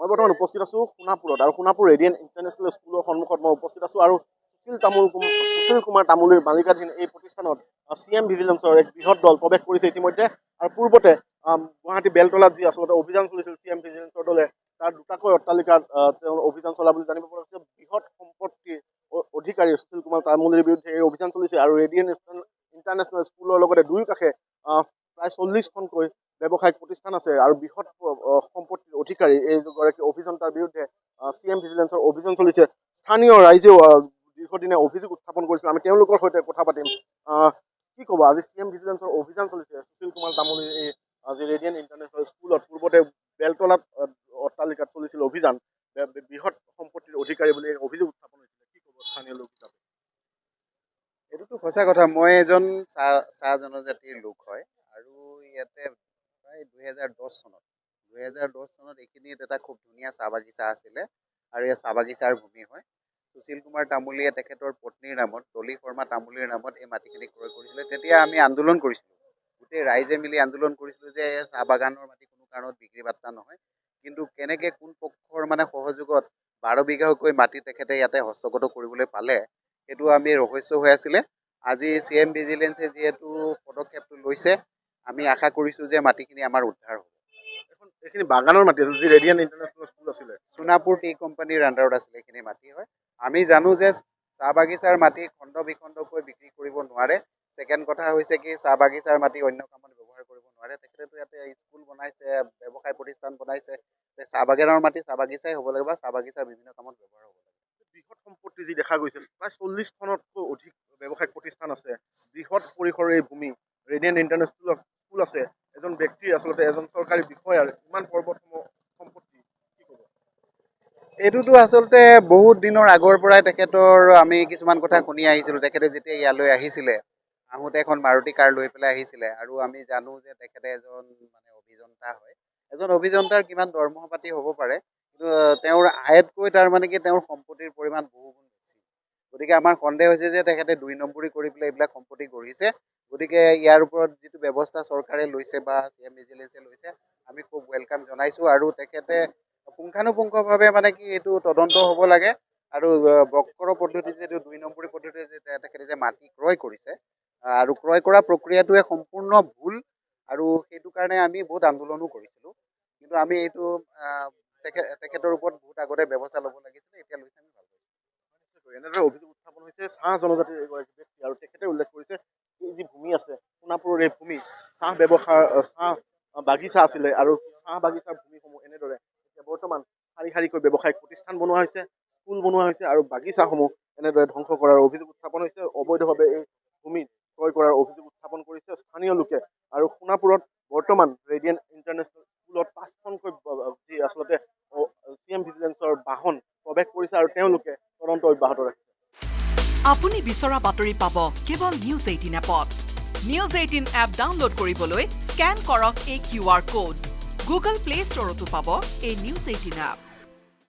বৰ্তমান উপস্থিত আছোঁ সোণাপুৰত আৰু সোণাপুৰ ৰেডিয়েণ্ট ইণ্টাৰনেশ্যনেল স্কুলৰ সন্মুখত মই উপস্থিত আছোঁ আৰু সুশীল কুমাৰ তামুলীৰ মালিকাধীন এই প্ৰতিষ্ঠানত CM ভিজিলেন্সৰ এক বৃহৎ দল প্ৰৱেশ কৰিছে ইতিমধ্যে আৰু পূৰ্বতে গুৱাহাটী বেলতলাত যি আচলতে অভিযান চলিছিল CM ভিজিলেন্সৰ দলে তাৰ দুটাকৈ অট্টালিকাত তেওঁ অভিযান চলা বুলি জানিব পৰা হৈছে। বৃহৎ সম্পত্তিৰ অধিকাৰী সুশীল কুমাৰ তামুলীৰ বিৰুদ্ধে এই অভিযান চলিছে আৰু ৰেডিয়েণ্ট ইণ্টাৰনেশ্যনেল স্কুলৰ লগতে দুয়ো কাষে প্ৰায় 40খনকৈ ব্যৱসায়িক প্ৰতিষ্ঠান আছে আৰু বৃহৎ সম্পত্তিৰ অধিকাৰী এইগৰাকী অভিযন্তাৰ বিৰুদ্ধে CM ভিজিলেন্সৰ অভিযান চলিছে। স্থানীয় ৰাইজেও দীৰ্ঘদিনীয়া অভিযোগ উত্থাপন কৰিছিল। আমি তেওঁলোকৰ সৈতে কথা পাতিম। কি ক'ব আজি CM ভিজিলেন্সৰ অভিযান চলিছে সুশীল কুমাৰ তামুলীৰ এই আজি ৰেডিয়েণ্ট ইণ্টাৰনেশ্যনেল স্কুলত পূৰ্বতে বেলতলাত অট্টালিকাত চলিছিল অভিযান বৃহৎ সম্পত্তিৰ অধিকাৰী বুলি অভিযোগ উত্থাপন হৈছিলে। কি ক'ব স্থানীয় লোক হিচাপে? এইটোতো সঁচা কথা। মই এজন চাহ জনজাতিৰ লোক হয় আৰু ইয়াতে প্ৰায় 2010 চনত এইখিনিত এটা খুব ধুনীয়া চাহ বাগিচা আছিলে আৰু এই চাহ বাগিচাৰ ভূমি হয়। সুশীল কুমাৰ তামুলীয়ে তেখেতৰ পত্নীৰ নামত ডলি শৰ্মা তামুলীৰ নামত এই মাটিখিনি ক্ৰয় কৰিছিলে। তেতিয়া আমি আন্দোলন কৰিছিলোঁ, গোটেই ৰাইজে মিলি আন্দোলন কৰিছিলোঁ যে চাহ বাগানৰ মাটি কোনো কাৰণত বিক্ৰী বাৰ্তা নহয়। কিন্তু কেনেকৈ কোন পক্ষৰ সহযোগত 12 বিঘাকৈ মাটি তেখেতে ইয়াতে হস্তগত কৰিবলৈ পালে সেইটো আমি ৰহস্য হৈ আছিলে। আজি CM ভিজিলেন্সে যিহেতু পদক্ষেপটো লৈছে, আমি আশা কৰিছোঁ যে মাটিখিনি আমাৰ উদ্ধাৰ হ'ব। এইখিনি বাগানৰ মাটি আছিল যি ৰেডিয়েণ্ট ইণ্টাৰনেশ্যনেল স্কুল আছিলে, সোণাপুৰ টি কোম্পানীৰ আণ্ডাৰত আছিলে এইখিনি মাটি হয়। আমি জানো যে চাহ বাগিচাৰ মাটি খণ্ড বিখণ্ডকৈ বিক্ৰী কৰিব নোৱাৰে। ছেকেণ্ড কথা হৈছে কি চাহ বাগিচাৰ মাটি অন্য কামত ব্যৱহাৰ কৰিব নোৱাৰে। তেখেতেতো ইয়াতে স্কুল বনাইছে, ব্যৱসায় প্ৰতিষ্ঠান বনাইছে, চাহ বাগানৰ মাটি চাহ বাগিচাই হ'ব লাগে বা চাহ বাগিচাৰ বিভিন্ন কামত ব্যৱহাৰ হ'ব লাগে। বৃহৎ সম্পত্তি যি দেখা গৈছিল, প্ৰায় 40খনতকৈ অধিক ব্যৱসায়িক প্ৰতিষ্ঠান আছে, বৃহৎ পৰিসৰৰ এই ভূমি, ৰেডিয়েণ্ট ইণ্টাৰনেশ্যনেল স্কুল আছে, এজন ব্যক্তিৰ আচলতে এজন চৰকাৰী বিষয়াৰ ইমান পৰ্বতসমূহ সম্পত্তি, কি ক'ব? এইটোতো আচলতে বহুত দিনৰ আগৰ পৰাই তেখেতৰ আমি কিছুমান কথা শুনি আহিছিলোঁ। তেখেতে যেতিয়া ইয়ালৈ আহিছিলে, আহোঁতে এখন মাৰুতি কাৰ লৈ পেলাই আহিছিলে আৰু আমি জানো যে তেখেতে এজন অভিযন্তা হয়। এজন অভিযন্তাৰ কিমান দৰমহা পাতি হ'ব পাৰে, কিন্তু তেওঁৰ আয়তকৈ কি তেওঁৰ সম্পত্তিৰ পৰিমাণ বহু গুণ বেছি। গতিকে আমাৰ সন্দেহ হৈছে যে তেখেতে 2 নম্বৰী কৰি পেলাই এইবিলাক সম্পত্তি গঢ়িছে। গতিকে ইয়াৰ ওপৰত যিটো ব্যৱস্থা চৰকাৰে লৈছে বা CM ভিজিলেন্সে লৈছে, আমি খুব ৱেলকাম জনাইছোঁ আৰু তেখেতে পুংখানুপুংখভাৱে এইটো তদন্ত হ'ব লাগে আৰু বক্ৰ পদ্ধতি যিটো 2 নম্বৰী পদ্ধতি তেখেতে যে মাটি ক্ৰয় কৰিছে আৰু ক্ৰয় কৰা প্ৰক্ৰিয়াটোৱে সম্পূৰ্ণ ভুল আৰু সেইটো কাৰণে আমি বহুত আন্দোলনো কৰিছিলোঁ। কিন্তু আমি এইটো তেখেতৰ ওপৰত বহুত আগতে ব্যৱস্থা ল'ব লাগিছিলে, এতিয়া লৈছে আমি ভাল পাইছোঁ। এনেদৰে অভিযোগ উত্থাপন হৈছে চাহ জনজাতিৰ এগৰাকী ব্যক্তি আৰু তেখেতে উল্লেখ কৰিছে এই যি ভূমি আছে সোণাপুৰৰ এই ভূমি চাহ বাগিচা আছিলে আৰু চাহ বাগিচাৰ ভূমিসমূহ এনেদৰে এতিয়া বৰ্তমান শাৰী শাৰীকৈ ব্যৱসায়িক প্ৰতিষ্ঠান বনোৱা হৈছে, স্কুল বনোৱা হৈছে আৰু বাগিচাসমূহ এনেদৰে ধ্বংস কৰাৰ অভিযোগ উত্থাপন হৈছে। অবৈধভাৱে এই ভূমি ক্ৰয় কৰাৰ অভিযোগ উত্থাপন কৰিছে স্থানীয় লোকে আৰু সোণাপুৰত বৰ্তমান ৰেডিয়েণ্ট ইণ্টাৰনেশ্যনেল স্কুলত 5খনকৈ যি আচলতে CM ভিজিলেন্সৰ বাহন প্ৰৱেশ কৰিছে আৰু তেওঁলোকে তদন্ত অব্যাহত ৰাখিছে। আপুনি বিচৰা বাতৰি পাব কেৱল নিউজ 18 এপত। নিউজ 18 এপ ডাউনলোড কৰিবলৈ স্কেন কৰক এই QR কোড। গুগল প্লে ষ্টৰতো পাব এই নিউজ 18 এপ।